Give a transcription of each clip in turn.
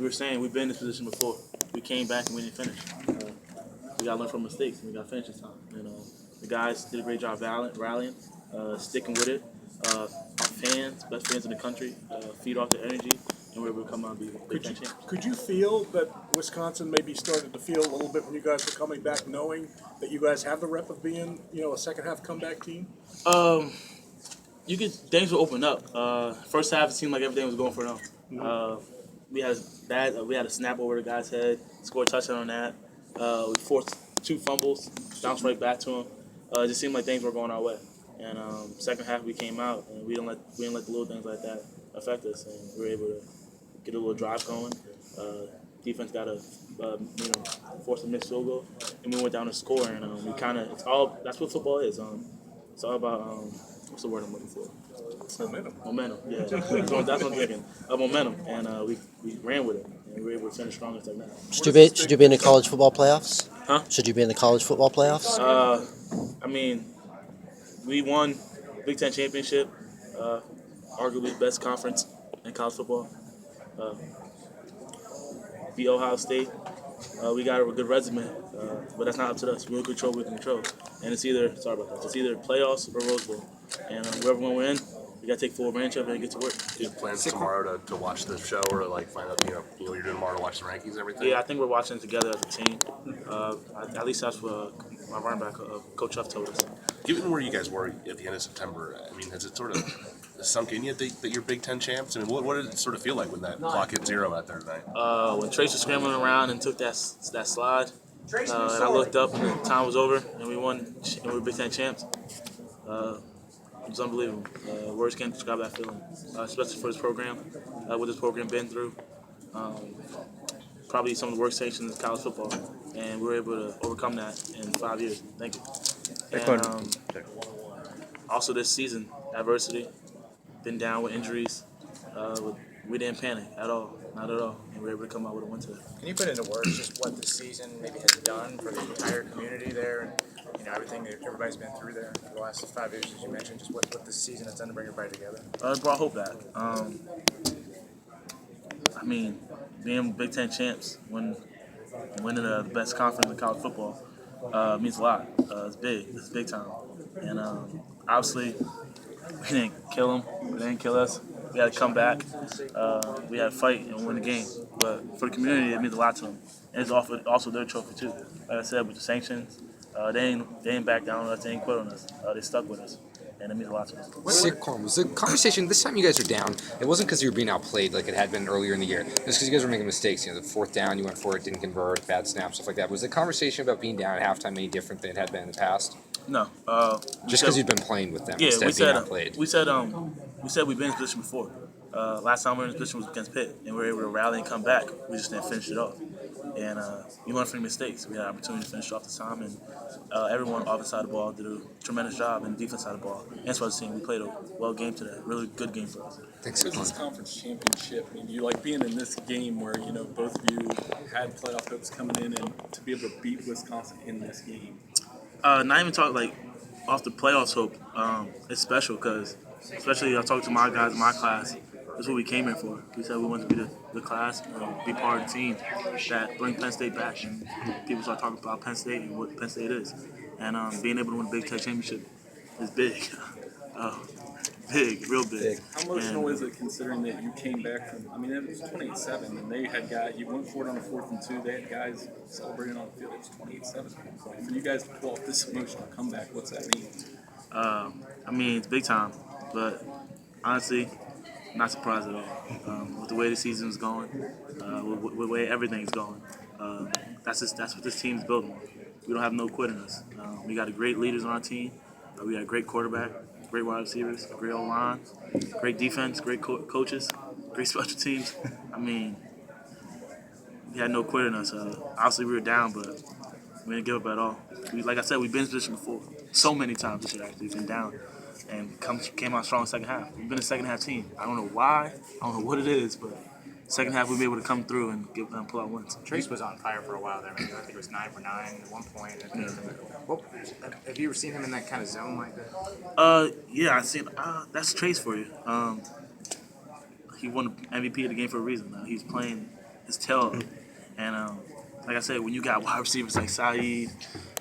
we were saying, we've been in this position before. We came back and we didn't finish. We got to learn from mistakes, and we got to finish this time. The guys did a great job rallying, sticking with it. Our fans, best fans in the country, feed off the energy, and we're able to come out and be Big Ten champs. Could you feel that Wisconsin maybe started to feel a little bit when you guys were coming back, knowing that you guys have the rep of being, a second half comeback team? Things will open up. First half, it seemed like everything was going for them. We had a snap over the guy's head, scored a touchdown on that. We forced 2 fumbles, bounced right back to him. It just seemed like things were going our way. And second half, we came out and we didn't let the little things like that affect us, and we were able to get a little drive going. Defense got to force a missed field goal, and we went down to score. And that's what football is. It's all about what's the word I'm looking for? Momentum. Yeah, that's what I'm thinking. Momentum, and we ran with it, and we were able to finish strong in second half. Should you be in the college football playoffs? Huh? Should you be in the college football playoffs? We won Big Ten championship, arguably best conference in college football. Beat Ohio State. We got a good resume, but that's not up to us. We'll control what we control, and it's either playoffs or Rose Bowl, and whoever one we're in, we got to take full advantage of it and get to work. Do you have plans tomorrow to watch the show or find out what you're doing tomorrow to watch the rankings and everything? Yeah, I think we're watching it together as a team. At least that's what my running back, Coach Huff, told us. Given where you guys were at the end of September, has it sort of sunk in yet that you're Big Ten champs? What did it sort of feel like when that clock hit 0 out there tonight? When Trace was scrambling around and took that slide, and I looked up and the time was over and we won and we were Big Ten champs. It was unbelievable. Words can't describe that feeling, especially for this program, what this program been through. Probably some of the worst sanctions in college football, and we were able to overcome that in 5 years. Thank you. And also this season, adversity, been down with injuries. We didn't panic at all, not at all, and we were able to come out with a win today. Can you put into words just what this season maybe has done for the entire community there, and everything that everybody's been through there for the last 5 years, as you mentioned, just what this season has done to bring everybody together? It brought hope back. Being Big Ten champs, winning the best conference in college football means a lot. It's big. It's big time. And obviously, we didn't kill them. They didn't kill us. We had to come back. We had to fight and win the game. But for the community, it means a lot to them. And it's also their trophy, too. Like I said, with the sanctions, they ain't back down on us. They ain't quit on us. They stuck with us. And it means a lot to us. Saquon, was the conversation this time you guys are down? It wasn't because you were being outplayed like it had been earlier in the year. It was because you guys were making mistakes. The fourth down, you went for it, didn't convert, bad snaps, stuff like that. Was the conversation about being down at halftime any different than it had been in the past? No. Just because you'd been playing with them yeah, instead of being outplayed. We said we've been in this position before. Last time we were in this position was against Pitt, and we were able to rally and come back. We just didn't finish it off. And you learn from your mistakes. We had an opportunity to finish off the time, and everyone off the side of the ball did a tremendous job, and the defense side of the ball. And as far as the team, we played a well game today. Really good game for us. Thanks. This conference championship, you like being in this game where both of you had playoff hopes coming in, and to be able to beat Wisconsin in this game. Not even talk off the playoffs hope. It's special because, especially I talked to my guys in my class. That's what we came here for. We said we wanted to be the class, be part of the team that bring Penn State back. And people start talking about Penn State and what Penn State is. And being able to win a Big Ten championship is big. Big, real big. How emotional is it considering that you came back from, it was 28-7, and they had guys, you went for it on a 4th and 2, they had guys celebrating on the field. It was 28-7. For you guys to pull off this emotional comeback, what's that mean? It's big time, but honestly, not surprised at all. With the way the season's going, with the way everything's going, that's what this team's built on. We don't have no quit in us. We got great leaders on our team. We got a great quarterback, great wide receivers, great O-line, great defense, great coaches, great special teams. We had no quit in us. Obviously, we were down, but we didn't give up at all. Like I said, we've been in this position before. So many times this year, actually. We've been down and came out strong in the second half. We've been a second half team. I don't know why. I don't know what it is, but second half we'll be able to come through and pull out wins. Trace was on fire for a while there. I think it was 9 for 9 at one point. Have you ever seen him in that kind of zone like that? Yeah, I've seen. That's Trace for you. He won MVP of the game for a reason. He's playing his tail up. And like I said, when you got wide receivers like Saeed,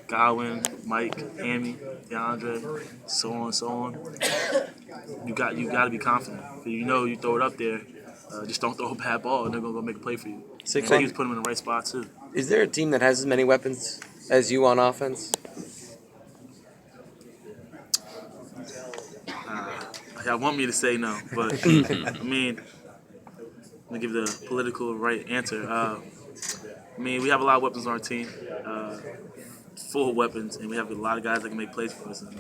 Godwin, Mike, Hammy, DeAndre, so on and so on, you got to be confident. You know you throw it up there, just don't throw a bad ball, and they're gonna go make a play for you. And they just put them in the right spot too. Is there a team that has as many weapons as you on offense? Y'all want me to say no, but I mean, I'm gonna give the political right answer. I mean, we have a lot of weapons on our team, full weapons, and we have a lot of guys that can make plays for us. And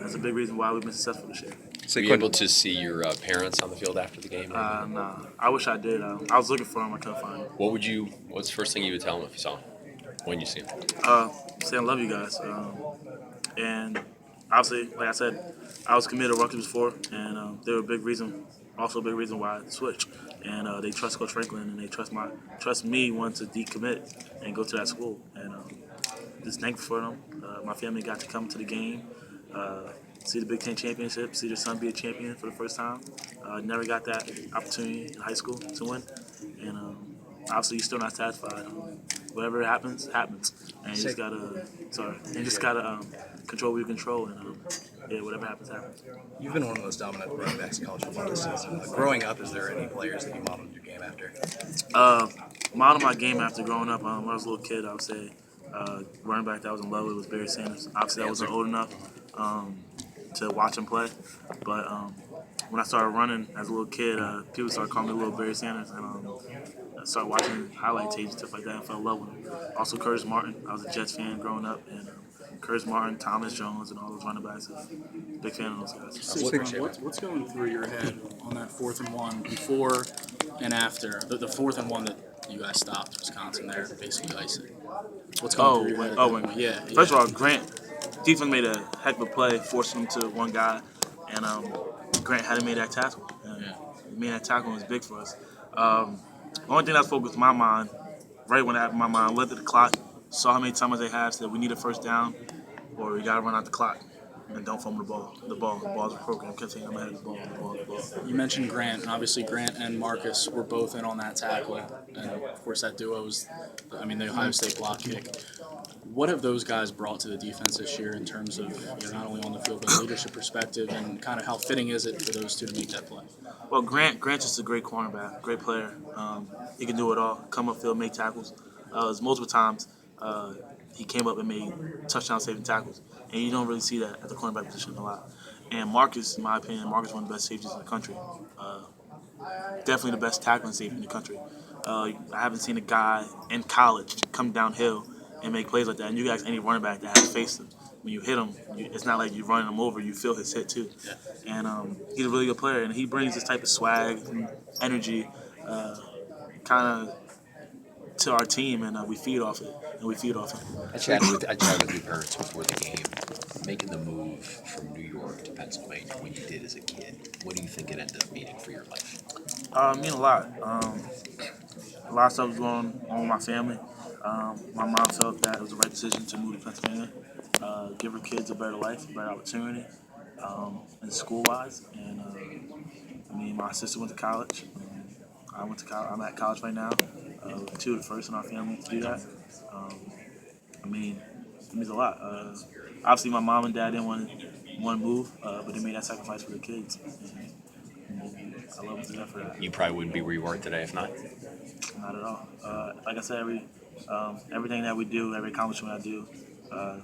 that's a big reason why we've been successful this year. Were you able to see your parents on the field after the game? Nah, I wish I did. I was looking for them, I couldn't find them. What's the first thing you would tell them if you saw them when you see them? Say I love you guys, and obviously, like I said, I was committed to Rutgers before, and they were a big reason why I switched. And they trust Coach Franklin, and they trust me once to decommit and go to that school. And just thankful for them. My family got to come to the game, see the Big Ten championship, see their son be a champion for the first time. Never got that opportunity in high school to win, and obviously you're still not satisfied. Whatever happens, happens, and you just gotta control what you control, and whatever happens, happens. You've been one of the most dominant running backs in college football this season. Growing up, is there any players that you modeled your game after? Model my game after growing up. When I was a little kid, I would say running back that I was in love with was Barry Sanders. Obviously, I wasn't old enough to watch him play, but when I started running as a little kid, people started calling me Little Barry Sanders, and I started watching highlight tapes and stuff like that and fell in love with him. Also, Curtis Martin. I was a Jets fan growing up, and Curtis Martin, Thomas Jones, and all those running backs. Big fan of those guys. Saquon, what's going through your head on that 4th and 1 before and after? The 4th and 1 that you guys stopped Wisconsin there, basically icing. What's going through your head? Yeah. First of all, Grant, defense made a heck of a play, forcing him to one guy, and Grant hadn't made that tackle. And making that tackle was big for us. The only thing that's focused in my mind, right when my mind looked at the clock, saw how many times they had, said we need a first down, or we got to run out the clock. And don't fumble the ball. The ball's a program. Kept saying I'm ahead of the ball. You mentioned Grant, and obviously Grant and Marcus were both in on that tackle. And of course that duo was, the Ohio State block kick. What have those guys brought to the defense this year in terms of not only on the field but leadership perspective, and kind of how fitting is it for those two to make that play? Well, Grant's just a great cornerback, great player. He can do it all. Come up field, make tackles. Multiple times he came up and made touchdown-saving tackles. And you don't really see that at the cornerback position a lot. And Marcus, in my opinion, Marcus is one of the best safeties in the country. Definitely the best tackling safety in the country. I haven't seen a guy in college come downhill and make plays like that. And you guys, any running back that has faced him, when you hit him, it's not like you're running him over. You feel his hit too. And he's a really good player, and he brings this type of swag and energy, kind of to our team, and we feed off it. I chatted with your parents before the game, making the move from New York to Pennsylvania when you did as a kid. What do you think it ended up meaning for your life? It mean a lot. A lot of stuff was going on with my family. My mom felt that it was the right decision to move to Pennsylvania, give her kids a better life, a better opportunity, and school-wise. And my sister went to college. I went to college. I'm at college right now. Two of the first in our family to do that. It means a lot. Obviously, my mom and dad didn't want to move, but they made that sacrifice for their kids. And I love them to death for that. You probably wouldn't be where you are today if not. Not at all. Like I said, everything that we do, every accomplishment I do,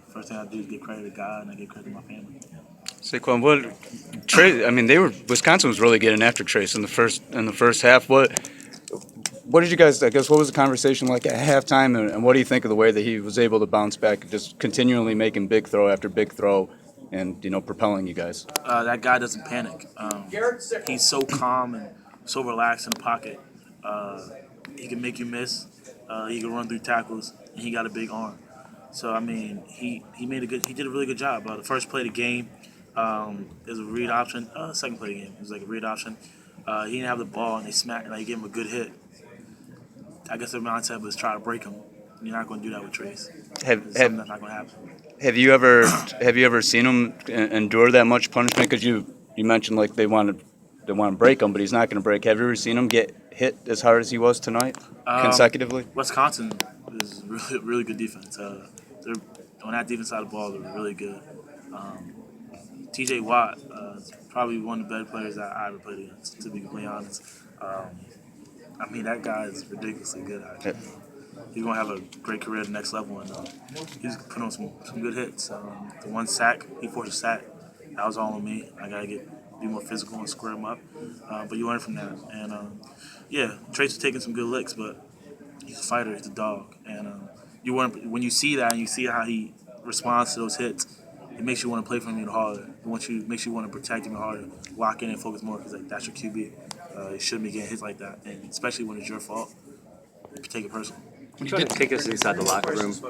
first thing I do is give credit to God, and I give credit to my family. Saquon, Wisconsin was really getting after Trace in the first half. What did you guys? I guess what was the conversation like at halftime, and what do you think of the way that he was able to bounce back, just continually making big throw after big throw, and propelling you guys? That guy doesn't panic. He's so calm and so relaxed in the pocket. He can make you miss. He can run through tackles, and he got a big arm. So he did a really good job. The first play of the game is a read option. Second play of the game, it was like a read option. He didn't have the ball, and they smacked, and they gave him a good hit. I guess their mindset was try to break him. You're not going to do that with Trace. That's not going to happen. Have you ever seen him endure that much punishment? Because you mentioned like they want to break him, but he's not going to break. Have you ever seen him get hit as hard as he was tonight consecutively? Wisconsin is really good defense. They're on that defense side of the ball. They're really good. T.J. Watt is probably one of the better players that I ever played against. To be completely honest, I mean that guy is ridiculously good. He's gonna have a great career at the next level, and he's put on some good hits. The one sack, he forced a sack. That was all on me. I gotta be more physical and square him up. But you learn from that. And yeah, Trace was taking some good licks, but he's a fighter. He's a dog. And when you see that and you see how he responds to those hits, it makes you want to play for him even harder. It makes you want to protect him even harder, lock in and focus more because that's your QB. You shouldn't be getting hits like that, and especially when it's your fault. You can take it personally. Take us inside the locker room.